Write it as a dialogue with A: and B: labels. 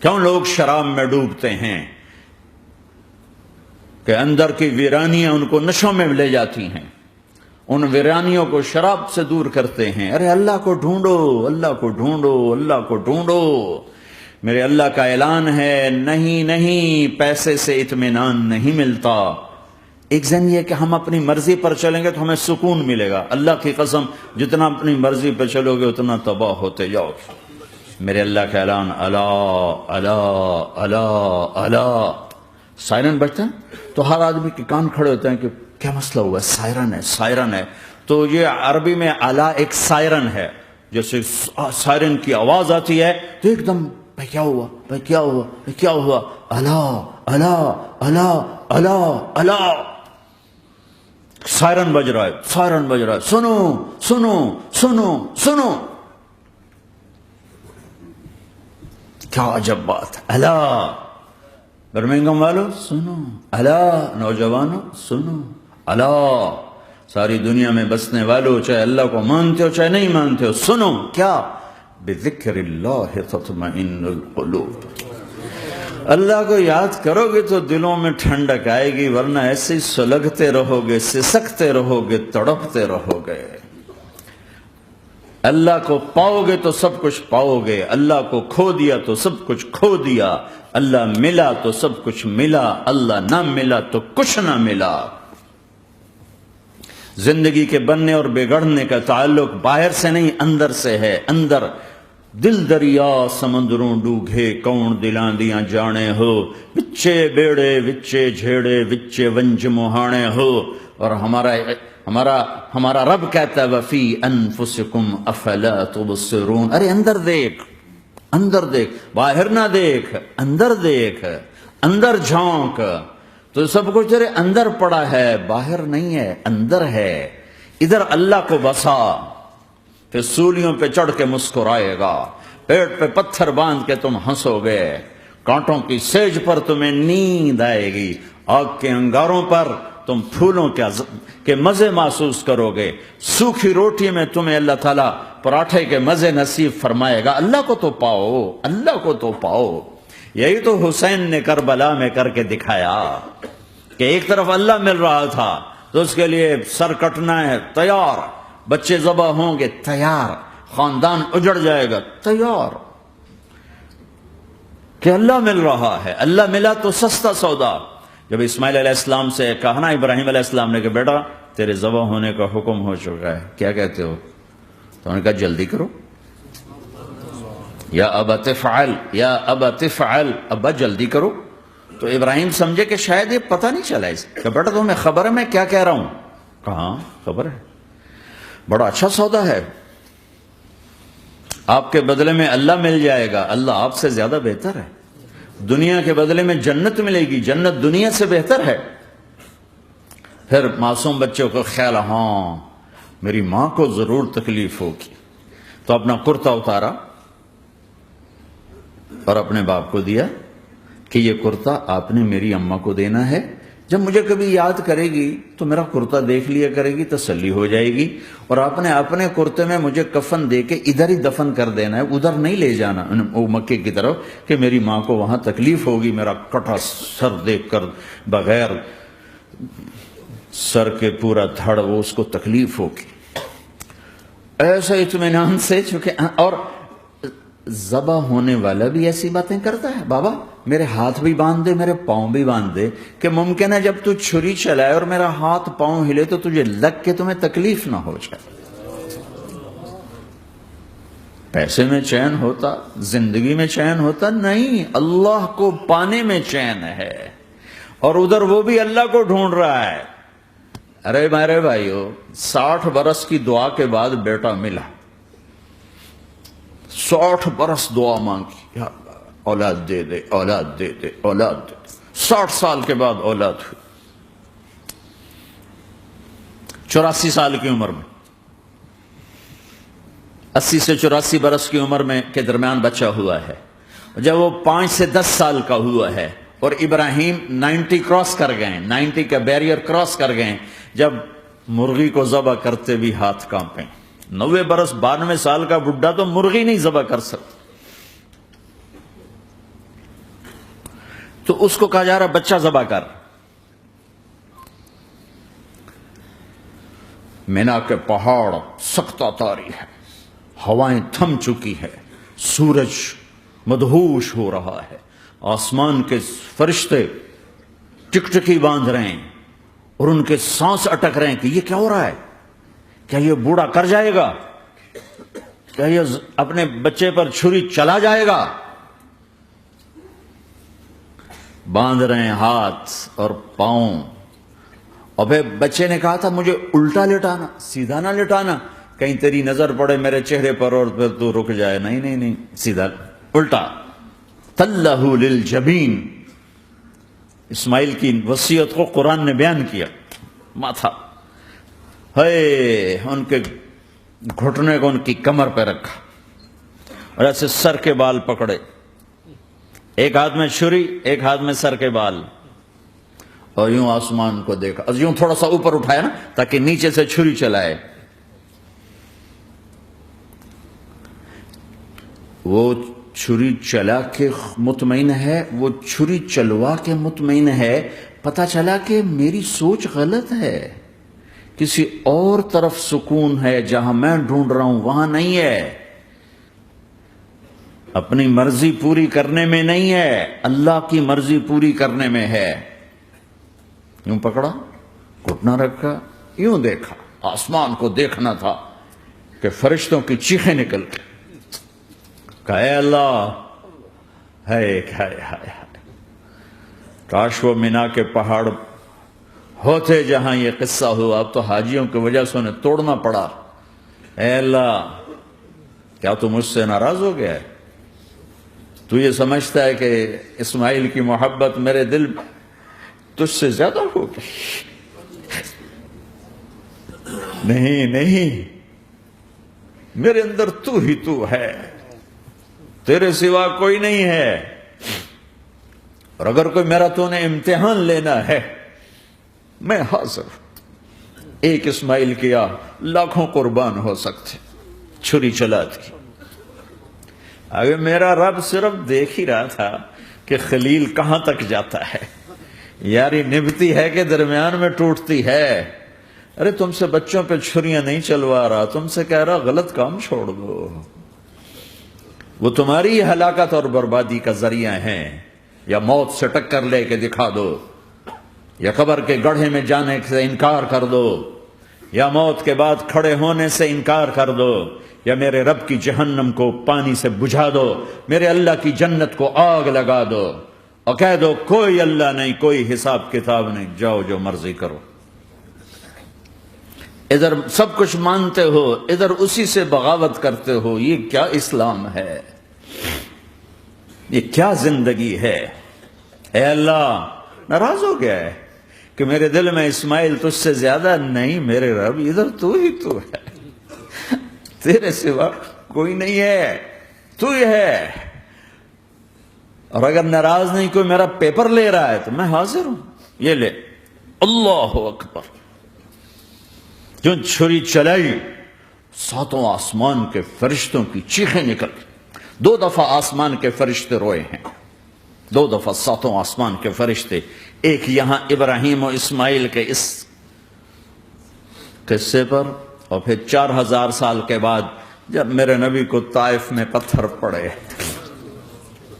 A: کیوں لوگ شراب میں ڈوبتے ہیں کہ اندر کی ویرانیاں ان کو نشوں میں لے جاتی ہیں، ان ویرانیوں کو شراب سے دور کرتے ہیں۔ ارے اللہ کو ڈھونڈو، اللہ کو ڈھونڈو، اللہ کو ڈھونڈو۔ میرے اللہ کا اعلان ہے، نہیں نہیں، پیسے سے اطمینان نہیں ملتا۔ ایک ذہن یہ کہ ہم اپنی مرضی پر چلیں گے تو ہمیں سکون ملے گا۔ اللہ کی قسم، جتنا اپنی مرضی پر چلو گے اتنا تباہ ہوتے جاؤ۔ میرے اللہ کا اعلان، الا الا الا الا، سائرن بجتا ہے تو ہر آدمی کے کان کھڑے ہوتے ہیں کہ کیا مسئلہ ہوا ہے، سائرن ہے، سائرن ہے۔ تو یہ عربی میں الا ایک سائرن ہے، جیسے سائرن کی آواز آتی ہے تو ایک دم بھائی کیا ہوا، بھائی کیا ہوا، بھائی کیا ہوا، الا الا الا الا الا، سائرن بج رہا ہے، سائرن بج رہا ہے، سنو سنو سنو سنو۔ کیا عجب بات ہے، الا برمنگم والو سنو، الا نوجوانوں سنو، الا ساری دنیا میں بسنے والوں، چاہے اللہ کو مانتے ہو چاہے نہیں مانتے ہو، سنو۔ کیا؟ بذکر اللہ تطمئن القلوب، اللہ کو یاد کرو گے تو دلوں میں ٹھنڈک آئے گی، ورنہ ایسے ہی سلگتے رہو گے، سسکتے رہو گے، تڑپتے رہو گے۔ اللہ کو پاؤ گے تو سب کچھ پاؤ گے، اللہ کو کھو دیا تو سب کچھ کھو دیا، اللہ ملا تو سب کچھ ملا، اللہ نہ ملا تو کچھ نہ ملا۔ زندگی کے بننے اور بگڑنے کا تعلق باہر سے نہیں اندر سے ہے۔ اندر دل دریا سمندروں ڈوگے، کون دلاں دیاں جانے ہو، وچے بیڑے وچے جھیڑے وچے ونج مہانے ہو۔ اور ہمارا رب کہتا ہے وفی انفسکم افلا تبصرون، ارے اندر دیکھ، اندر دیکھ، باہر نہ دیکھ، اندر دیکھ، اندر جھونک، تو سب کچھ تیرے اندر پڑا ہے، باہر نہیں ہے، اندر ہے۔ ادھر اللہ کو بسا، پھر سولیوں پہ چڑھ کے مسکرائے گا، پیٹ پہ پتھر باندھ کے تم ہنسو گے، کانٹوں کی سیج پر تمہیں نیند آئے گی، آگ کے انگاروں پر تم پھولوں کے مزے محسوس کرو گے، سوکھی روٹی میں تمہیں اللہ تعالیٰ پراٹھے کے مزے نصیب فرمائے گا۔ اللہ کو تو پاؤ، اللہ کو تو پاؤ۔ یہی تو حسین نے کربلا میں کر کے دکھایا کہ ایک طرف اللہ مل رہا تھا تو اس کے لیے سر کٹنا ہے، تیار، بچے ذبح ہوں گے، تیار، خاندان اجڑ جائے گا، تیار، کہ اللہ مل رہا ہے۔ اللہ ملا تو سستا سودا۔ جب اسماعیل علیہ السلام سے کہا نا ابراہیم علیہ السلام نے کہ بیٹا تیرے ذبح ہونے کا حکم ہو چکا ہے، کیا کہتے ہو؟ تو انہوں نے کہا جلدی کرو، یا ابا تفعل، یا ابا تفعل، ابا جلدی کرو۔ تو ابراہیم سمجھے کہ شاید یہ پتہ نہیں چلا اس کہ بیٹا تمہیں خبر ہے میں کیا کہہ رہا ہوں؟ کہاں خبر ہے، بڑا اچھا سودا ہے، آپ کے بدلے میں اللہ مل جائے گا، اللہ آپ سے زیادہ بہتر ہے، دنیا کے بدلے میں جنت ملے گی، جنت دنیا سے بہتر ہے۔ پھر معصوم بچوں کو خیال، ہاں میری ماں کو ضرور تکلیف ہوگی، تو اپنا کرتا اتارا اور اپنے باپ کو دیا کہ یہ کرتا آپ نے میری اماں کو دینا ہے، جب مجھے کبھی یاد کرے گی تو میرا کرتا دیکھ لیا کرے گی، تسلی ہو جائے گی، اور آپ نے اپنے کرتے میں مجھے کفن دے کے ادھر ہی دفن کر دینا ہے، ادھر نہیں لے جانا وہ مکے کی طرف کہ میری ماں کو وہاں تکلیف ہوگی، میرا کٹا سر دیکھ کر بغیر سر کے پورا دھڑ وہ اس کو تکلیف ہوگی۔ ایسا اطمینان سے، چونکہ اور ذبح ہونے والا بھی ایسی باتیں کرتا ہے، بابا میرے ہاتھ بھی باندھ دے، میرے پاؤں بھی باندھ دے، کہ ممکن ہے جب تو چھری چلائے اور میرا ہاتھ پاؤں ہلے تو تجھے لگ کے تمہیں تکلیف نہ ہو جائے۔ پیسے میں چین ہوتا، زندگی میں چین ہوتا نہیں، اللہ کو پانے میں چین ہے، اور ادھر وہ بھی اللہ کو ڈھونڈ رہا ہے۔ ارے میرے بھائیو، 60 برس کی دعا کے بعد بیٹا ملا، 60 برس دعا مانگی، یا اللہ اولاد دے دے، اولاد دے دے، اولاد دے دے، 60 سال کے بعد اولاد ہوئی، 84 سال کی عمر میں، 80 سے 84 برس کی عمر میں کے درمیان بچہ ہوا ہے۔ جب وہ 5 سے 10 سال کا ہوا ہے اور ابراہیم 90 کراس کر گئے، 90 کا بیریئر کراس کر گئے، جب مرغی کو ذبح کرتے بھی ہاتھ کانپیں، 90 برس 92 سال کا بڈھا تو مرغی نہیں ذبح کر سکتا، تو اس کو کہا جا رہا بچہ ذبح کر. مینا کے پہاڑ سختہ تاری ہے، ہوائیں تھم چکی ہے، سورج مدہوش ہو رہا ہے، آسمان کے فرشتے ٹکٹکی باندھ رہے ہیں اور ان کے سانس اٹک رہے ہیں کہ یہ کیا ہو رہا ہے؟ کیا یہ بوڑھا کر جائے گا؟ کیا یہ اپنے بچے پر چھری چلا جائے گا؟ باندھ رہے ہیں ہاتھ اور پاؤں. اور پھر بچے نے کہا تھا مجھے الٹا لٹانا، سیدھا نہ لٹانا، کہیں تیری نظر پڑے میرے چہرے پر اور پھر تو رک جائے. نہیں نہیں نہیں، سیدھا الٹا. تلہ للجبین، اسماعیل کی وصیت کو قرآن نے بیان کیا. ماتھا ہے ان کے گھٹنے کو ان کی کمر پہ رکھا اور ایسے سر کے بال پکڑے، ایک ہاتھ میں چھری ایک ہاتھ میں سر کے بال، اور یوں آسمان کو دیکھا، یوں تھوڑا سا اوپر اٹھایا نا تاکہ نیچے سے چھری چلائے. وہ چھری چلا کے مطمئن ہے، وہ چھری چلوا کے مطمئن ہے. پتہ چلا کہ میری سوچ غلط ہے، کسی اور طرف سکون ہے، جہاں میں ڈھونڈ رہا ہوں وہاں نہیں ہے. اپنی مرضی پوری کرنے میں نہیں ہے، اللہ کی مرضی پوری کرنے میں ہے. یوں پکڑا، گھٹنا رکھا، یوں دیکھا. آسمان کو دیکھنا تھا کہ فرشتوں کی چیخیں نکل گئی. کہا اے اللہ، ہے کاش وہ مینا کے پہاڑ ہوتے جہاں یہ قصہ ہوا. اب تو حاجیوں کی وجہ سے انہیں توڑنا پڑا. اے اللہ، کیا تو مجھ سے ناراض ہو گیا ہے؟ تو یہ سمجھتا ہے کہ اسماعیل کی محبت میرے دل تجھ سے زیادہ ہوگی؟ نہیں، میرے اندر تو ہی تو ہے، تیرے سوا کوئی نہیں ہے. اور اگر کوئی میرا تو نے امتحان لینا ہے میں حاضر. ایک اسماعیل کیا لاکھوں قربان ہو سکتے. چھری چلا دی. اگر میرا رب صرف دیکھ ہی رہا تھا کہ خلیل کہاں تک جاتا ہے، یاری نبھتی ہے کہ درمیان میں ٹوٹتی ہے. ارے تم سے بچوں پہ چھریاں نہیں چلوا رہا، تم سے کہہ رہا غلط کام چھوڑ دو. وہ تمہاری ہلاکت اور بربادی کا ذریعہ ہیں. یا موت سے ٹکر لے کے دکھا دو، یا قبر کے گڑھے میں جانے سے انکار کر دو، یا موت کے بعد کھڑے ہونے سے انکار کر دو، یا میرے رب کی جہنم کو پانی سے بجھا دو، میرے اللہ کی جنت کو آگ لگا دو اور کہہ دو کوئی اللہ نہیں، کوئی حساب کتاب نہیں، جاؤ جو مرضی کرو. ادھر سب کچھ مانتے ہو، ادھر اسی سے بغاوت کرتے ہو. یہ کیا اسلام ہے؟ یہ کیا زندگی ہے؟ اے اللہ، ناراض ہو گیا ہے کہ میرے دل میں اسماعیل تجھ سے زیادہ نہیں. میرے رب ادھر تو ہی تو ہے، تیرے سوا کوئی نہیں ہے، تو ہی ہے. اور اگر ناراض نہیں کوئی میرا پیپر لے رہا ہے تو میں حاضر ہوں. یہ لے. اللہ اکبر. جو چھری چلائی، ساتوں آسمان کے فرشتوں کی چیخیں نکل گئی. 2 دفعہ آسمان کے فرشتے روئے ہیں، 2 دفعہ ساتوں آسمان کے فرشتے. ایک یہاں ابراہیم و اسماعیل کے اس قصے پر، اور پھر 4000 سال کے بعد جب میرے نبی کو طائف میں پتھر پڑے.